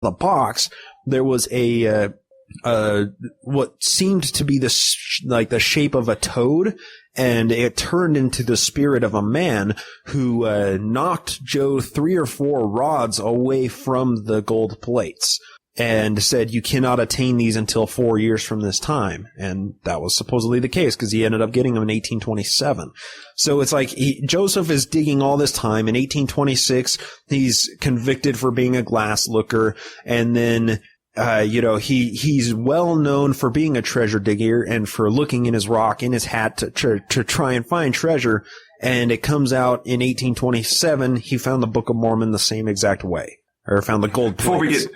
the box, there was a what seemed to be the shape of a toad, and it turned into the spirit of a man who knocked Joe 3 or 4 rods away from the gold plates and said, "You cannot attain these until 4 years from this time." And that was supposedly the case, because he ended up getting them in 1827. So it's like Joseph is digging all this time. In 1826, he's convicted for being a glass looker, and then he's well known for being a treasure digger and for looking in his rock, in his hat to try and find treasure. And it comes out in 1827, he found the Book of Mormon the same exact way, or found the gold plates.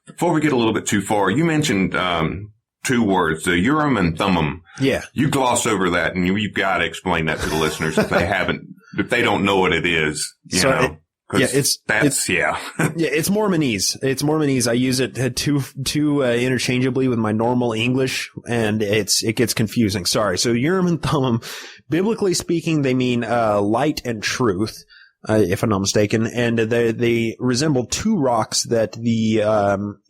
Before we get a little bit too far, you mentioned 2 words, the Urim and Thummim. Yeah. You gloss over that, and you've got to explain that to the listeners if they don't know what it is. Yeah, it's Mormonese. It's Mormonese. I use it too interchangeably with my normal English, and it gets confusing. Sorry. So Urim and Thummim, biblically speaking, they mean light and truth, if I'm not mistaken, and they resemble 2 rocks that the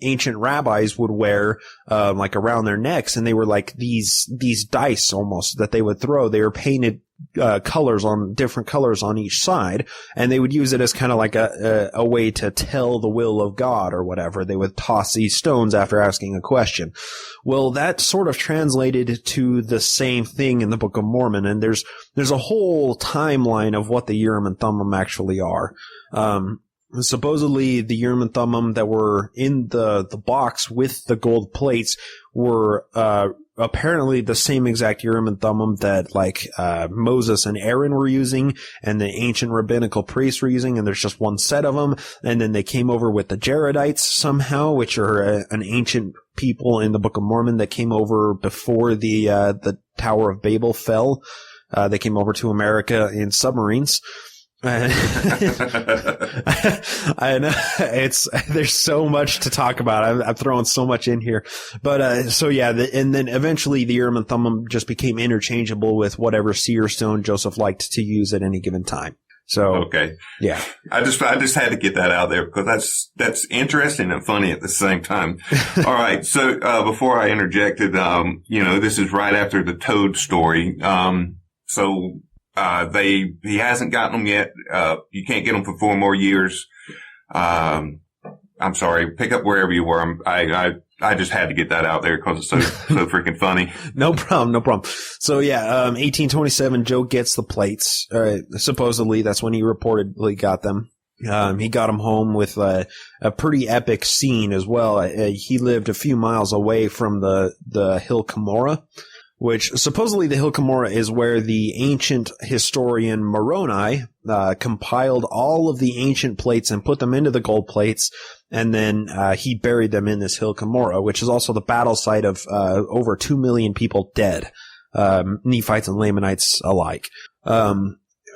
ancient rabbis would wear like around their necks, and they were like these dice almost that they would throw. They were painted different colors on each side, and they would use it as kind of like a way to tell the will of God or whatever. They would toss these stones after asking a question. Well, that sort of translated to the same thing in the Book of Mormon, and there's a whole timeline of what the Urim and Thummim actually are. Supposedly the Urim and Thummim that were in the box with the gold plates were apparently the same exact Urim and Thummim that Moses and Aaron were using and the ancient rabbinical priests were using, and there's just one set of them. And then they came over with the Jaredites somehow, which are an ancient people in the Book of Mormon that came over before the Tower of Babel fell. They came over to America in submarines. I know there's so much to talk about. I'm throwing so much in here, but and then eventually the Urim and Thummim just became interchangeable with whatever seer stone Joseph liked to use at any given time. So okay, yeah, I just had to get that out there because that's interesting and funny at the same time. All right, so before I interjected, this is right after the Toad story. He hasn't gotten them yet. You can't get them for 4 more years. I'm sorry. Pick up wherever you were. I just had to get that out there because it's so freaking funny. No problem. So 1827, Joe gets the plates. Supposedly that's when he reportedly got them. He got them home with a pretty epic scene as well. He lived a few miles away from the Hill Cumorah, which supposedly the Hill Cumorah is where the ancient historian Moroni compiled all of the ancient plates and put them into the gold plates, and then he buried them in this Hill Cumorah, which is also the battle site of over 2 million people dead, Nephites and Lamanites alike.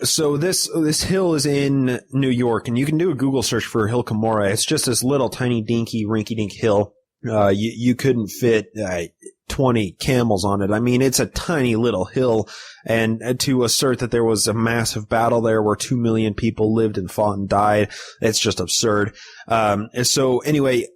So this hill is in New York, and you can do a Google search for Hill Cumorah. It's just this little tiny dinky rinky-dink hill. You couldn't fit 20 camels on it. I mean, it's a tiny little hill, and to assert that there was a massive battle there where 2 million people lived and fought and died, it's just absurd. So anyway,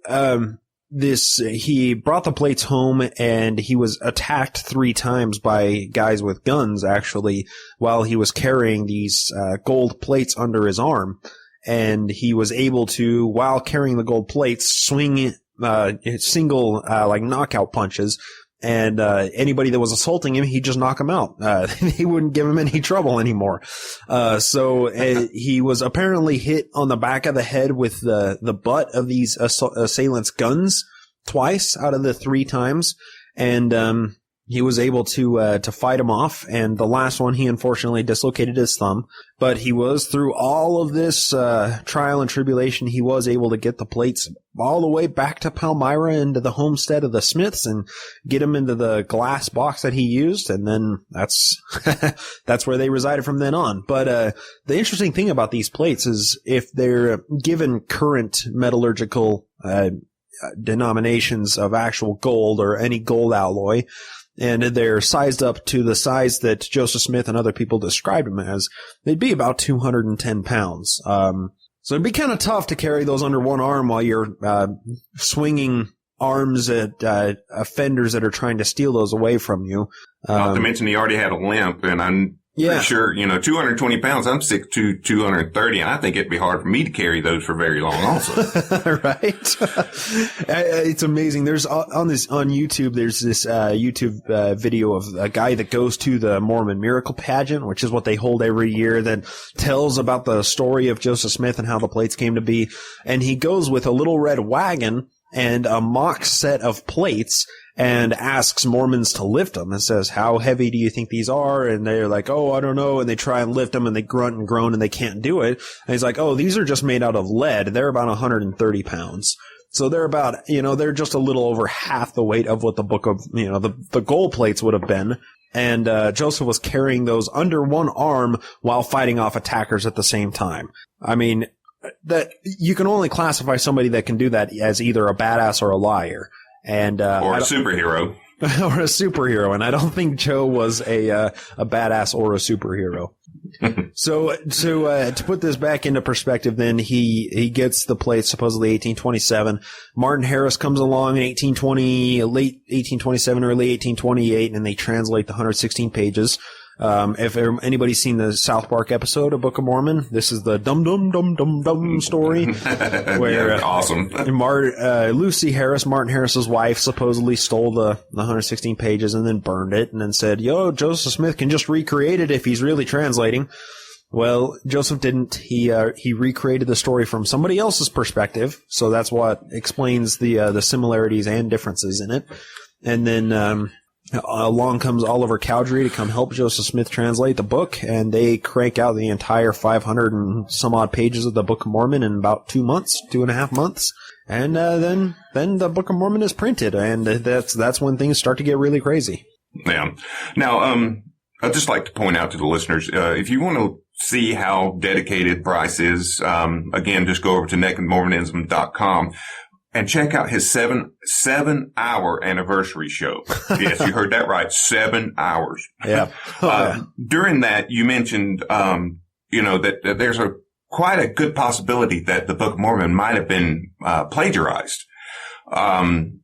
he brought the plates home, and he was attacked 3 times by guys with guns, actually, while he was carrying these gold plates under his arm. And he was able to, while carrying the gold plates, swing single knockout punches, and anybody that was assaulting him, he'd just knock him out. He wouldn't give him any trouble anymore. So he was apparently hit on the back of the head with the butt of these assailants' guns twice out of the 3 times, and he was able to fight him off. And the last one, he unfortunately dislocated his thumb. But he was, through all of this trial and tribulation, he was able to get the plates all the way back to Palmyra into the homestead of the Smiths and get them into the glass box that he used. And then that's where they resided from then on. But the interesting thing about these plates is if they're given current metallurgical denominations of actual gold or any gold alloy, and they're sized up to the size that Joseph Smith and other people described them as, they'd be about 210 pounds. So it'd be kind of tough to carry those under one arm while you're swinging arms at offenders that are trying to steal those away from you. Not to mention he already had a limp, and I'm pretty sure, 220 pounds, I'm 6'2", 230, and I think it'd be hard for me to carry those for very long also. Right? It's amazing. There's on YouTube, there's this YouTube video of a guy that goes to the Mormon Miracle Pageant, which is what they hold every year, that tells about the story of Joseph Smith and how the plates came to be. And he goes with a little red wagon and a mock set of plates and asks Mormons to lift them and says, how heavy do you think these are? And they're like, oh, I don't know. And they try and lift them and they grunt and groan and they can't do it. And he's like, oh, these are just made out of lead. They're about 130 pounds. So they're about, they're just a little over half the weight of what the book of, the gold plates would have been. And Joseph was carrying those under one arm while fighting off attackers at the same time. I mean, that you can only classify somebody that can do that as either a badass or a liar. And or a superhero. Or a superhero. And I don't think Joe was a badass or a superhero. So to put this back into perspective, then he gets the plate supposedly 1827. Martin Harris comes along in 1820, late 1827, early 1828, and they translate the 116 pages. If anybody's seen the South Park episode of Book of Mormon, this is the dum story where awesome. Lucy Harris, Martin Harris's wife, supposedly stole the 116 pages and then burned it and then said, Joseph Smith can just recreate it if he's really translating. Well, Joseph didn't. He recreated the story from somebody else's perspective, so that's what explains the similarities and differences in it. And then along comes Oliver Cowdery to come help Joseph Smith translate the book, and they crank out the entire 500 and some odd pages of the Book of Mormon in about 2.5 months. And then the Book of Mormon is printed, and that's when things start to get really crazy. Yeah. Now, I'd just like to point out to the listeners, if you want to see how dedicated Bryce is, again, just go over to nakedmormonism.com. And check out his 7-hour anniversary show. Yes, you heard that right. 7 hours. Yeah. During that, you mentioned, that there's quite a good possibility that the Book of Mormon might have been, plagiarized.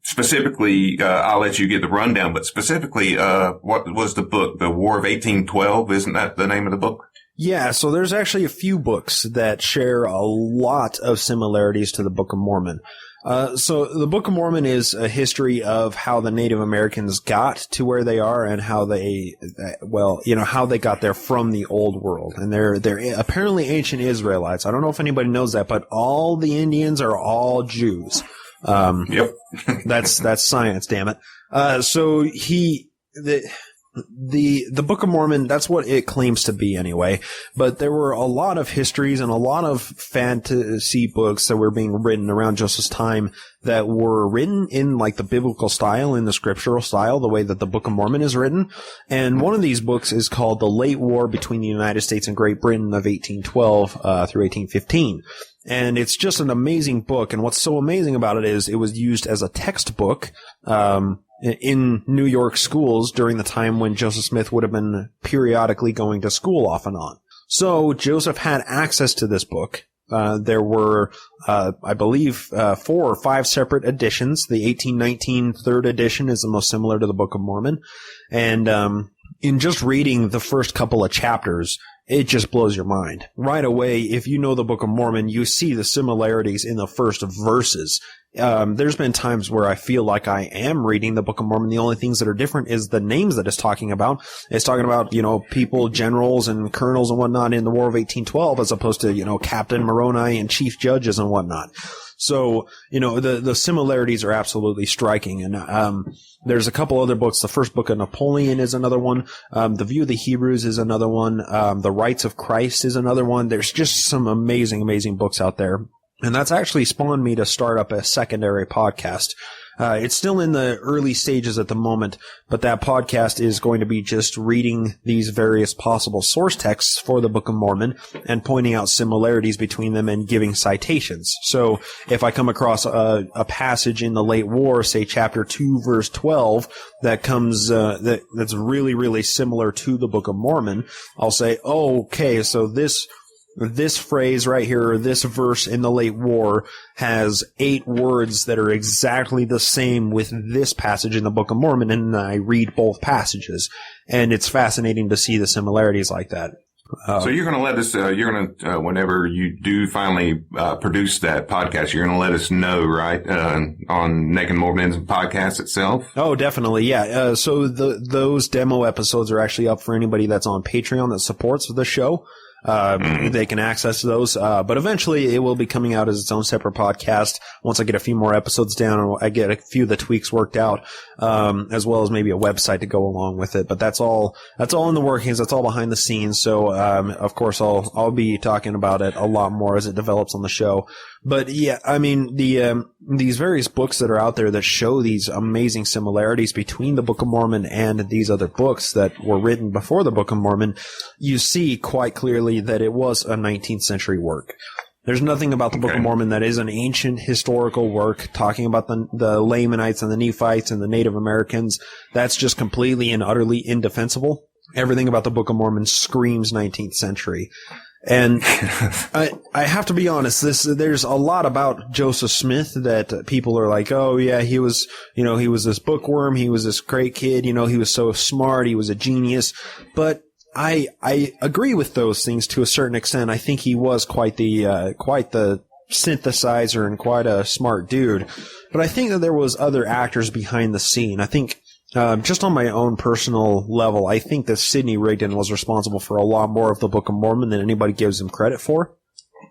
Specifically, I'll let you get the rundown, but specifically, what was the book? The War of 1812? Isn't that the name of the book? Yeah, so there's actually a few books that share a lot of similarities to the Book of Mormon. So the Book of Mormon is a history of how the Native Americans got to where they are and how they got there from the old world. And they're apparently ancient Israelites. I don't know if anybody knows that, but all the Indians are all Jews. Yep. That's science, damn it. The Book of Mormon, that's what it claims to be anyway. But there were a lot of histories and a lot of fantasy books that were being written around Joseph's time that were written in like the biblical style, in the scriptural style, the way that the Book of Mormon is written. And one of these books is called The Late War Between the United States and Great Britain of 1812 through 1815. And it's just an amazing book. And what's so amazing about it is it was used as a textbook in New York schools during the time when Joseph Smith would have been periodically going to school off and on. So Joseph had access to this book. There were, I believe, 4 or 5 separate editions. The 1819 third edition is the most similar to the Book of Mormon. And in just reading the first couple of chapters, it just blows your mind. Right away, if you know the Book of Mormon, you see the similarities in the first verses. There's been times where I feel like I am reading the Book of Mormon. The only things that are different is the names that it's talking about. It's talking about, people, generals and colonels and whatnot in the War of 1812 as opposed to, Captain Moroni and chief judges and whatnot. So, the similarities are absolutely striking. And, there's a couple other books. The first book of Napoleon is another one. The View of the Hebrews is another one. The Rights of Christ is another one. There's just some amazing, amazing books out there. And that's actually spawned me to start up a secondary podcast. It's still in the early stages at the moment, but that podcast is going to be just reading these various possible source texts for the Book of Mormon and pointing out similarities between them and giving citations. So if I come across a passage in the Late War, say chapter 2, verse 12, that comes, that's really, really similar to the Book of Mormon, I'll say, oh, okay, so this this phrase right here, or this verse in the late war, has 8 words that are exactly the same with this passage in the Book of Mormon, and I read both passages, and it's fascinating to see the similarities like that. So you're going to let us, whenever you do finally produce that podcast, you're going to let us know, right, on Naked Mormonism podcast itself? Oh, definitely, yeah. So those demo episodes are actually up for anybody that's on Patreon that supports the show. They can access those, but eventually it will be coming out as its own separate podcast once I get a few more episodes down and I get a few of the tweaks worked out, as well as maybe a website to go along with it. But that's all in the workings. That's all behind the scenes. So, of course I'll be talking about it a lot more as it develops on the show. But yeah, I mean, these various books that are out there that show these amazing similarities between the Book of Mormon and these other books that were written before the Book of Mormon, you see quite clearly that it was a 19th century work. There's nothing about the Book of Mormon that is an ancient historical work talking about the Lamanites and the Nephites and the Native Americans. That's just completely and utterly indefensible. Everything about the Book of Mormon screams 19th century. And I have to be honest, there's a lot about Joseph Smith that people are like, oh yeah, he was this bookworm, he was this great kid, he was so smart, he was a genius. But I agree with those things to a certain extent. I think he was quite the synthesizer and quite a smart dude. But I think that there was other actors behind the scene. I think just on my own personal level, I think that Sidney Rigdon was responsible for a lot more of the Book of Mormon than anybody gives him credit for.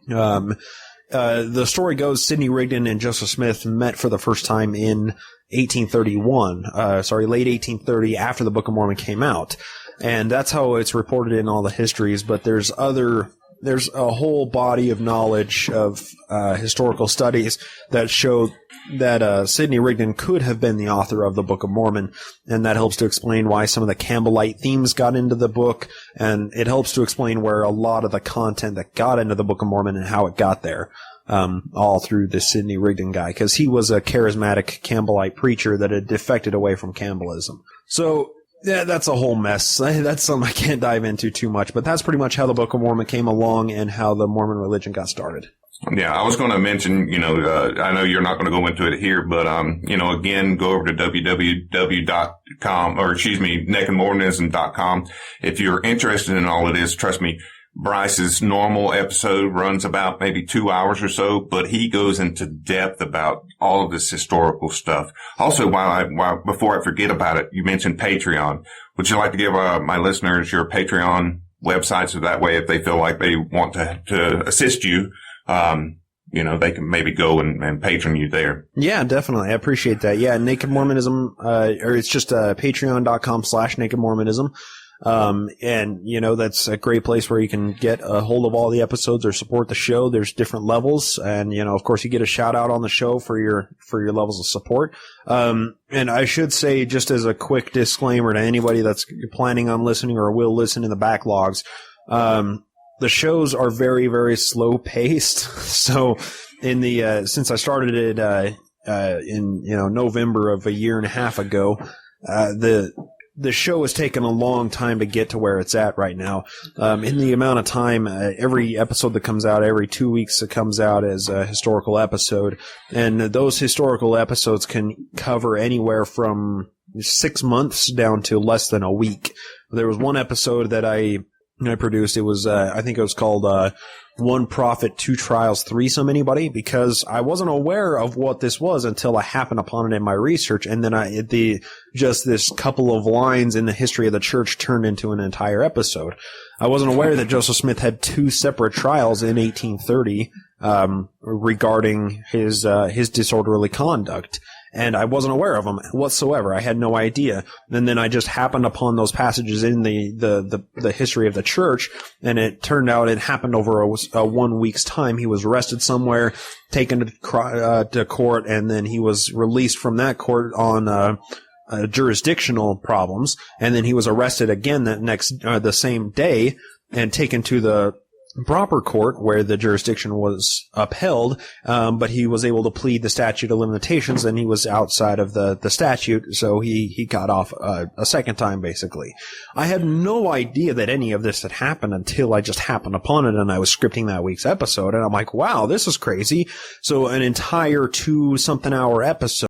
The story goes Sidney Rigdon and Joseph Smith met for the first time in 1831, late 1830, after the Book of Mormon came out. And that's how it's reported in all the histories, but there's a whole body of knowledge of historical studies that show that Sidney Rigdon could have been the author of the Book of Mormon, and that helps to explain why some of the Campbellite themes got into the book, and it helps to explain where a lot of the content that got into the Book of Mormon and how it got there, all through this Sidney Rigdon guy, because he was a charismatic Campbellite preacher that had defected away from Campbellism. So yeah, that's a whole mess. That's something I can't dive into too much, but that's pretty much how the Book of Mormon came along and how the Mormon religion got started. Yeah, I was going to mention, I know you're not going to go into it here, but, again, go over to nakedmormonism.com. If you're interested in all of this, trust me, Bryce's normal episode runs about maybe 2 hours or so, but he goes into depth about all of this historical stuff. Also, before I forget about it, you mentioned Patreon. Would you like to give my listeners your Patreon website so that way if they feel like they want to assist you, they can maybe go and patron you there? Yeah, definitely. I appreciate that. Yeah, Naked Mormonism, or it's just patreon.com/Naked Mormonism. That's a great place where you can get a hold of all the episodes or support the show. There's different levels, and of course you get a shout out on the show for your levels of support. And I should say, just as a quick disclaimer to anybody that's planning on listening or will listen in the backlogs, the shows are very, very slow paced. So since I started it, in November of a year and a half ago, the show has taken a long time to get to where it's at right now. In the amount of time, every episode that comes out, every 2 weeks it comes out as a historical episode. And those historical episodes can cover anywhere from 6 months down to less than a week. There was one episode that I produced. It was, I think it was called, One Prophet, Two Trials, Threesome Anybody, because I wasn't aware of what this was until I happened upon it in my research, and then just this couple of lines in the history of the church turned into an entire episode. I wasn't aware that Joseph Smith had 2 separate trials in 1830, regarding his disorderly conduct. And I wasn't aware of them whatsoever. I had no idea. And then I just happened upon those passages in the history of the church, and it turned out it happened over a 1 week's time. He was arrested somewhere, taken to court, and then he was released from that court on jurisdictional problems. And then he was arrested again the same day and taken to the proper court where the jurisdiction was upheld, but he was able to plead the statute of limitations, and he was outside of the statute, so he got off a second time, basically. I had no idea that any of this had happened until I just happened upon it, and I was scripting that week's episode, and I'm like, wow, this is crazy. So an entire 2-something hour episode